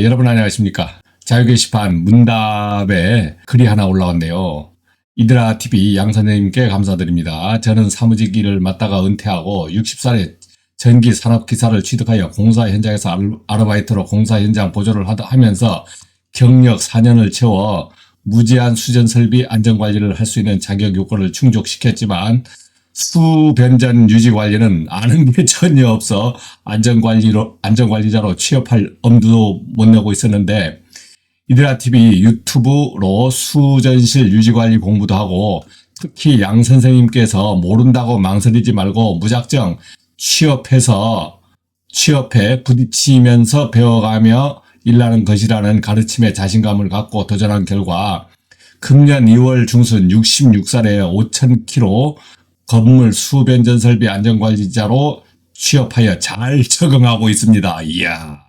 여러분 안녕하십니까. 자유 게시판 문답에 글이 하나 올라왔네요. 이드라TV 양선생님께 감사드립니다. 저는 사무직 일을 맡다가 은퇴하고 60살에 전기 산업기사를 취득하여 공사 현장에서 아르바이트로 공사 현장 보조를 하면서 경력 4년을 채워 무제한 수전 설비 안전관리를 할 수 있는 자격 요건을 충족시켰지만 수변전 유지 관리는 아는 게 전혀 없어 안전관리자로 취업할 엄두도 못 내고 있었는데 이드라TV 유튜브로 수전실 유지관리 공부도 하고 특히 양 선생님께서 모른다고 망설이지 말고 무작정 취업해 부딪히면서 배워가며 일하는 것이라는 가르침에 자신감을 갖고 도전한 결과 금년 2월 중순 66살에 5,000km 건물 수변전 설비 안전관리자로 취업하여 잘 적응하고 있습니다. 이야.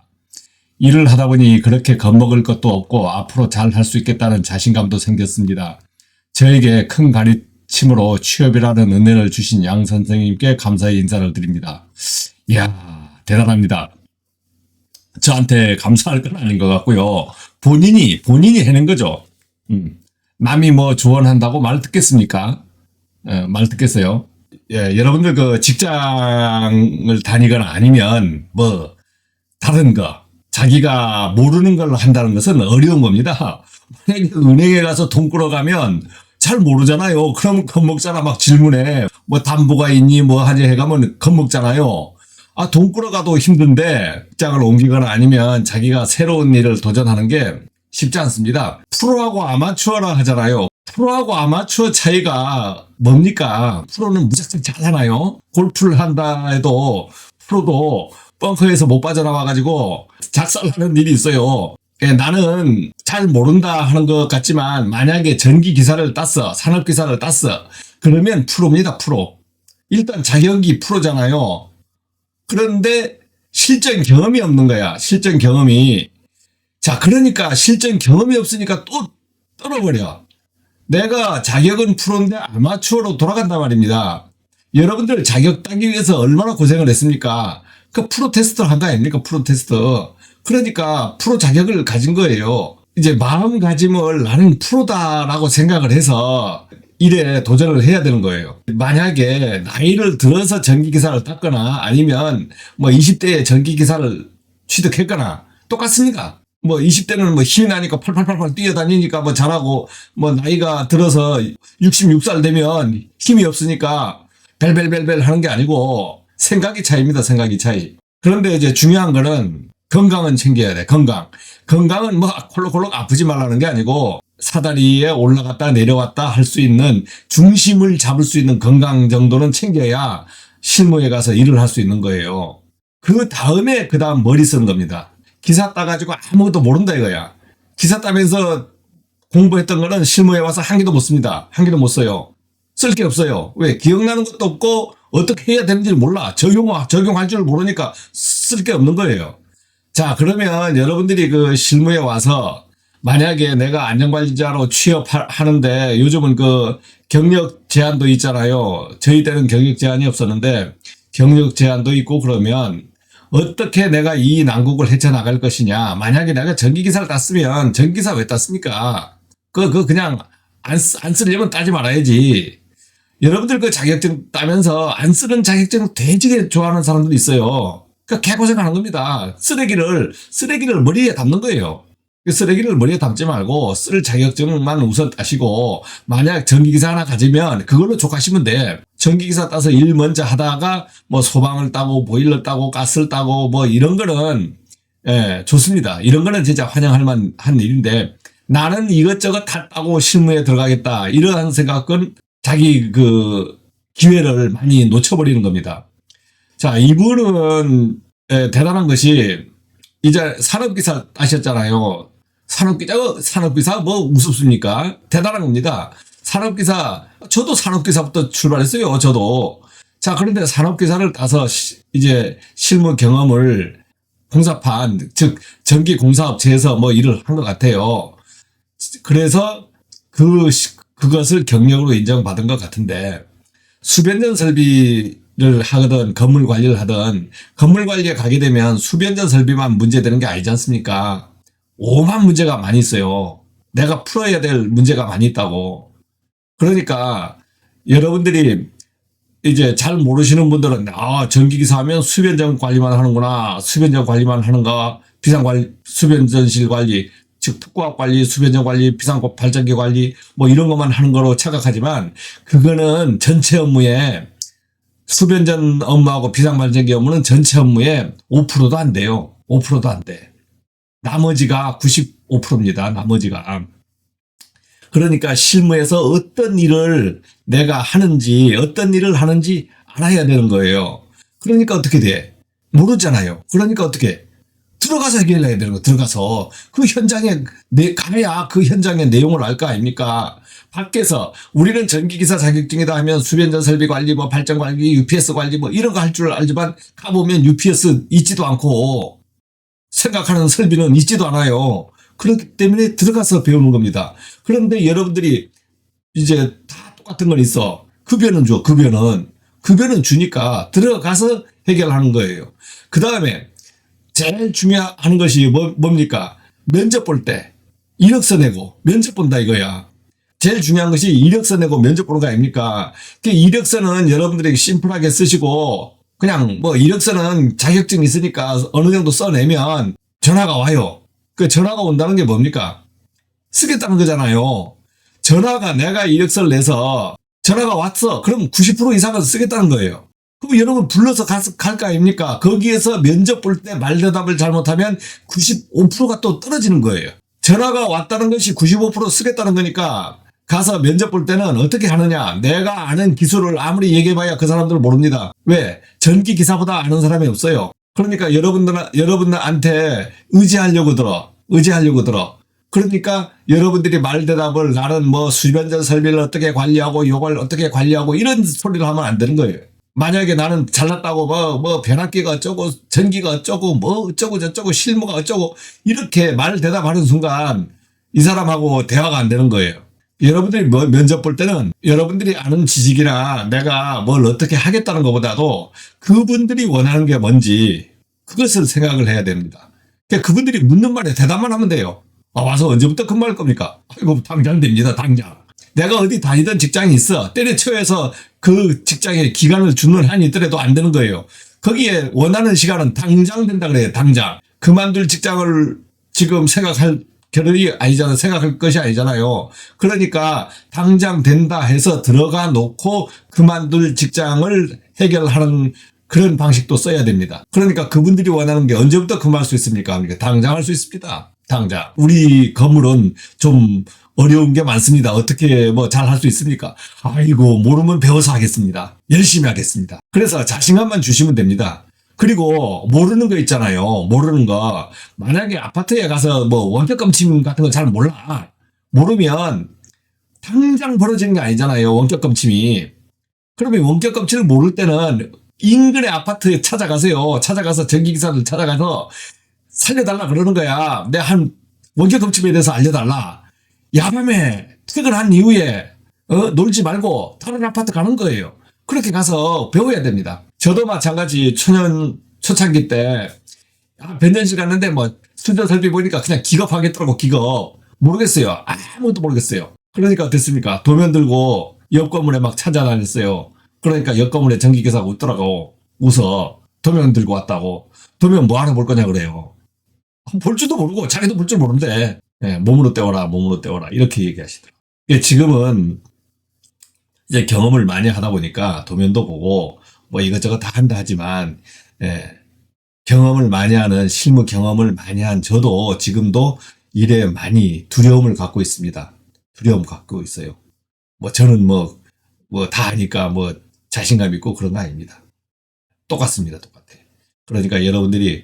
일을 하다 보니 그렇게 겁먹을 것도 없고 앞으로 잘 할 수 있겠다는 자신감도 생겼습니다. 저에게 큰 가르침으로 취업이라는 은혜를 주신 양 선생님께 감사의 인사를 드립니다. 이야, 대단합니다. 저한테 감사할 건 아닌 것 같고요. 본인이 해낸 거죠. 남이 뭐 조언한다고 말 듣겠습니까? 말 듣겠어요? 예, 여러분들 그 직장을 다니거나 아니면 뭐 다른 거 자기가 모르는 걸 한다는 것은 어려운 겁니다. 만약에 은행에 가서 돈 끌어가면 잘 모르잖아요. 그럼 겁먹잖아. 막 질문해. 뭐 담보가 있니 뭐 하지 해가면 겁먹잖아요. 돈 끌어가도 힘든데 직장을 옮기거나 아니면 자기가 새로운 일을 도전하는 게 쉽지 않습니다. 프로하고 아마추어라 하잖아요. 프로하고 아마추어 차이가 뭡니까? 프로는 무작정 잘하나요? 골프를 한다 해도 프로도 벙커에서 못 빠져나와가지고 작살나는 일이 있어요. 나는 잘 모른다 하는 것 같지만 만약에 전기기사를 땄어, 산업기사를 땄어, 그러면 프로입니다. 프로. 일단 자격이 프로잖아요. 그런데 실전 경험이 없는 거야. 실전 경험이. 자, 그러니까 실전 경험이 없으니까 또 떨어버려. 내가 자격은 프로인데 아마추어로 돌아간단 말입니다. 여러분들 자격 따기 위해서 얼마나 고생을 했습니까? 그 프로 테스트를 한 거 아닙니까? 프로 테스트. 그러니까 프로 자격을 가진 거예요. 이제 마음가짐을 나는 프로다라고 생각을 해서 일에 도전을 해야 되는 거예요. 만약에 나이를 들어서 전기기사를 땄거나 아니면 뭐 20대에 전기기사를 취득했거나 똑같습니다. 뭐 20대는 뭐 힘이 나니까 팔팔팔팔 뛰어다니니까 뭐 잘하고 뭐 나이가 들어서 66살 되면 힘이 없으니까 벨벨벨벨 하는 게 아니고 생각이 차이입니다. 생각이 차이. 그런데 이제 중요한 거는 건강은 챙겨야 돼. 건강은 뭐 콜록콜록 아프지 말라는 게 아니고 사다리에 올라갔다 내려왔다 할 수 있는 중심을 잡을 수 있는 건강 정도는 챙겨야 실무에 가서 일을 할 수 있는 거예요. 그 다음에 머리 쓰는 겁니다. 기사 따가지고 아무것도 모른다 이거야. 기사 따면서 공부했던 거는 실무에 와서 한 개도 못 씁니다. 한 개도 못 써요. 쓸 게 없어요. 왜? 기억나는 것도 없고 어떻게 해야 되는지 몰라. 적용할 줄 모르니까 쓸 게 없는 거예요. 자, 그러면 여러분들이 그 실무에 와서 만약에 내가 안전관리자로 취업하는데 요즘은 그 경력 제한도 있잖아요. 저희 때는 경력 제한이 없었는데 경력 제한도 있고 그러면 어떻게 내가 이 난국을 헤쳐나갈 것이냐. 만약에 내가 전기기사를 땄으면 전기기사 왜 땄습니까? 그냥 안 쓰려면 따지 말아야지. 여러분들 그 자격증 따면서 안 쓰는 자격증 되게 좋아하는 사람들이 있어요. 개고생하는 겁니다. 쓰레기를 머리에 담는 거예요. 쓰레기를 머리에 담지 말고 쓸 자격증만 우선 따시고 만약 전기기사 하나 가지면 그걸로 족하시면 돼. 전기기사 따서 일 먼저 하다가 뭐 소방을 따고 보일러 따고 가스를 따고 뭐 이런 거는 좋습니다. 이런 거는 진짜 환영할 만한 일인데 나는 이것저것 다 따고 실무에 들어가겠다 이러한 생각은 자기 그 기회를 많이 놓쳐버리는 겁니다. 자, 이분은 대단한 것이 이제 산업기사 따셨잖아요. 산업기사 뭐 우습습니까? 대단한 겁니다. 산업기사, 저도 산업기사부터 출발했어요. 저도. 자, 그런데 산업기사를 따서 이제 실무 경험을 공사판, 즉 전기공사업체에서 뭐 일을 한 것 같아요. 그래서 그것을 경력으로 인정받은 것 같은데 수변전 설비를 하거든 건물 관리를 하든 건물 관리에 가게 되면 수변전 설비만 문제되는 게 아니지 않습니까? 오만 문제가 많이 있어요. 내가 풀어야 될 문제가 많이 있다고. 그러니까 여러분들이 이제 잘 모르시는 분들은 전기기사 하면 수변전 관리만 하는구나. 수변전 관리만 하는가. 수변전실 관리, 즉 특고압 관리, 수변전 관리, 비상급 발전기 관리 뭐 이런 것만 하는 거로 착각하지만 그거는 전체 업무에 수변전 업무하고 비상발전기 업무는 전체 업무에 5%도 안 돼요. 5%도 안 돼. 나머지가 95%입니다. 나머지가. 그러니까 실무에서 어떤 일을 내가 하는지 어떤 일을 하는지 알아야 되는 거예요. 그러니까 어떻게 돼? 모르잖아요. 그러니까 어떻게 들어가서 해결해야 되는 거. 들어가서 그 현장에 가야 그 현장의 내용을 알 거 아닙니까? 밖에서 우리는 전기기사 자격증이다 하면 수변전 설비 관리, 뭐 발전 관리, UPS 관리 뭐 이런 거 할 줄 알지만 가보면 UPS 있지도 않고 생각하는 설비는 있지도 않아요. 그렇기 때문에 들어가서 배우는 겁니다. 그런데 여러분들이 이제 다 똑같은 건 있어. 급여는 줘. 급여는 주니까 들어가서 해결하는 거예요. 그 다음에 제일 중요한 것이 뭡니까? 면접 볼 때 이력서 내고 면접 본다 이거야. 제일 중요한 것이 이력서 내고 면접 보는 거 아닙니까? 그 이력서는 여러분들이 심플하게 쓰시고 그냥 뭐 이력서는 자격증 있으니까 어느 정도 써내면 전화가 와요. 그 전화가 온다는 게 뭡니까? 쓰겠다는 거잖아요. 내가 이력서를 내서 전화가 왔어. 그럼 90% 이상은 쓰겠다는 거예요. 그럼 여러분 불러서 갈 거 아닙니까? 거기에서 면접 볼 때 말대답을 잘못하면 95%가 또 떨어지는 거예요. 전화가 왔다는 것이 95% 쓰겠다는 거니까 가서 면접 볼 때는 어떻게 하느냐. 내가 아는 기술을 아무리 얘기해봐야 그 사람들은 모릅니다. 왜? 전기 기사보다 아는 사람이 없어요. 그러니까 여러분들한테 의지하려고 들어. 그러니까 여러분들이 말대답을 나는 뭐 수변전 설비를 어떻게 관리하고 요걸 어떻게 관리하고 이런 소리를 하면 안 되는 거예요. 만약에 나는 잘났다고 뭐 변압기가 어쩌고 전기가 어쩌고 뭐 어쩌고 저쩌고 실무가 어쩌고 이렇게 말대답하는 순간 이 사람하고 대화가 안 되는 거예요. 여러분들이 면접 볼 때는 여러분들이 아는 지식이나 내가 뭘 어떻게 하겠다는 것보다도 그분들이 원하는 게 뭔지 그것을 생각을 해야 됩니다. 그러니까 그분들이 묻는 말에 대답만 하면 돼요. 와서 언제부터 근무할 겁니까? 아이고 당장 됩니다. 당장. 내가 어디 다니던 직장이 있어. 때려쳐서 그 직장에 기간을 주는 한이 있더라도 안 되는 거예요. 거기에 원하는 시간은 당장 된다 그래요. 당장. 그만둘 직장을 지금 생각할 것이 아니잖아요. 그러니까 당장 된다 해서 들어가 놓고 그만둘 직장을 해결하는 그런 방식도 써야 됩니다. 그러니까 그분들이 원하는 게 언제부터 근무할 수 있습니까? 그러니까 당장 할 수 있습니다. 당장. 우리 건물은 좀 어려운 게 많습니다. 어떻게 뭐 잘 할 수 있습니까? 아이고 모르면 배워서 하겠습니다. 열심히 하겠습니다. 그래서 자신감만 주시면 됩니다. 그리고 모르는 거 있잖아요. 모르는 거. 만약에 아파트에 가서 뭐 원격검침 같은 거 잘 몰라. 모르면 당장 벌어지는 게 아니잖아요. 원격검침이. 그러면 원격검침을 모를 때는 인근의 아파트에 찾아가세요. 찾아가서 전기기사들 찾아가서 살려달라 그러는 거야. 내 한 원격검침에 대해서 알려달라. 야밤에 퇴근한 이후에 놀지 말고 다른 아파트 가는 거예요. 그렇게 가서 배워야 됩니다. 저도 마찬가지 초창기 때 변전실 갔는데 뭐 수전 설비 보니까 그냥 기겁하겠더라고. 기겁. 모르겠어요. 아무것도 모르겠어요. 그러니까 어땠습니까? 도면 들고 옆 건물에 막 찾아다녔어요. 그러니까 옆 건물에 전기기사가 웃더라고. 웃어. 도면 들고 왔다고. 도면 뭐하러 볼 거냐 그래요. 볼 줄도 모르고 자기도 볼 줄 모르는데 몸으로 때워라 이렇게 얘기하시더라고요. 지금은 이제 경험을 많이 하다 보니까 도면도 보고 뭐 이것저것 다 한다 하지만 경험을 많이 하는 실무 경험을 많이 한 저도 지금도 일에 많이 두려움을 갖고 있습니다. 두려움 갖고 있어요. 뭐 저는 뭐 다 하니까 뭐 자신감 있고 그런 거 아닙니다. 똑같습니다. 똑같아. 그러니까 여러분들이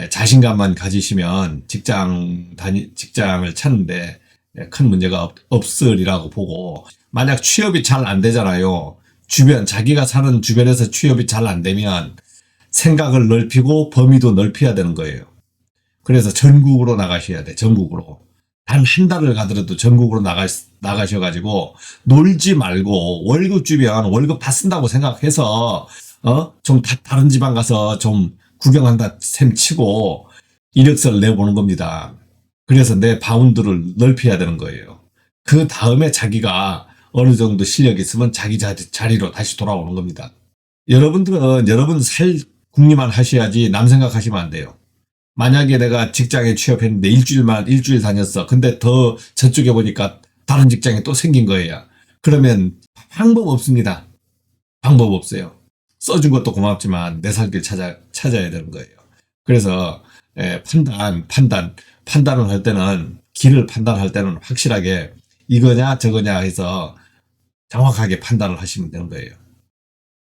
자신감만 가지시면 직장을 찾는데 큰 문제가 없으리라고 보고, 만약 취업이 잘 안 되잖아요. 자기가 사는 주변에서 취업이 잘 안 되면 생각을 넓히고 범위도 넓혀야 되는 거예요. 그래서 전국으로 나가셔야 돼. 전국으로. 단 한 달을 가더라도 전국으로 나가셔가지고 놀지 말고 월급 주면 월급 다 쓴다고 생각해서 좀 다른 지방 가서 좀 구경한다 셈 치고 이력서를 내보는 겁니다. 그래서 내 바운드를 넓혀야 되는 거예요. 그 다음에 자기가 어느 정도 실력이 있으면 자기 자리로 다시 돌아오는 겁니다. 여러분들은 여러분 살 궁리만 하셔야지 남 생각하시면 안 돼요. 만약에 내가 직장에 취업했는데 일주일 다녔어. 근데 더 저쪽에 보니까 다른 직장이 또 생긴 거예요. 그러면 방법 없습니다. 방법 없어요. 써준 것도 고맙지만 내 살 길 찾아야 되는 거예요. 그래서 판단을 할 때는 길을 판단할 때는 확실하게 이거냐 저거냐 해서 정확하게 판단을 하시면 되는 거예요.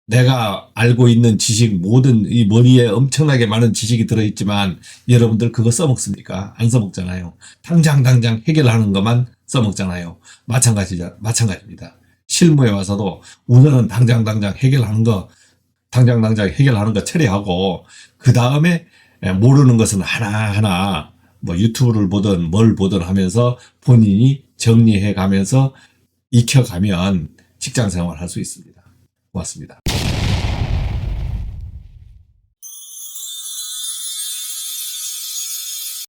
내가 알고 있는 지식 모든 이 머리에 엄청나게 많은 지식이 들어있지만 여러분들 그거 써먹습니까? 안 써먹잖아요. 당장 해결하는 것만 써먹잖아요. 마찬가지입니다. 실무에 와서도 우선은 당장 해결하는 거 처리하고 그 다음에 모르는 것은 하나하나 뭐 유튜브를 보든 뭘 보든 하면서 본인이 정리해 가면서 익혀가면 직장 생활 할 수 있습니다. 고맙습니다.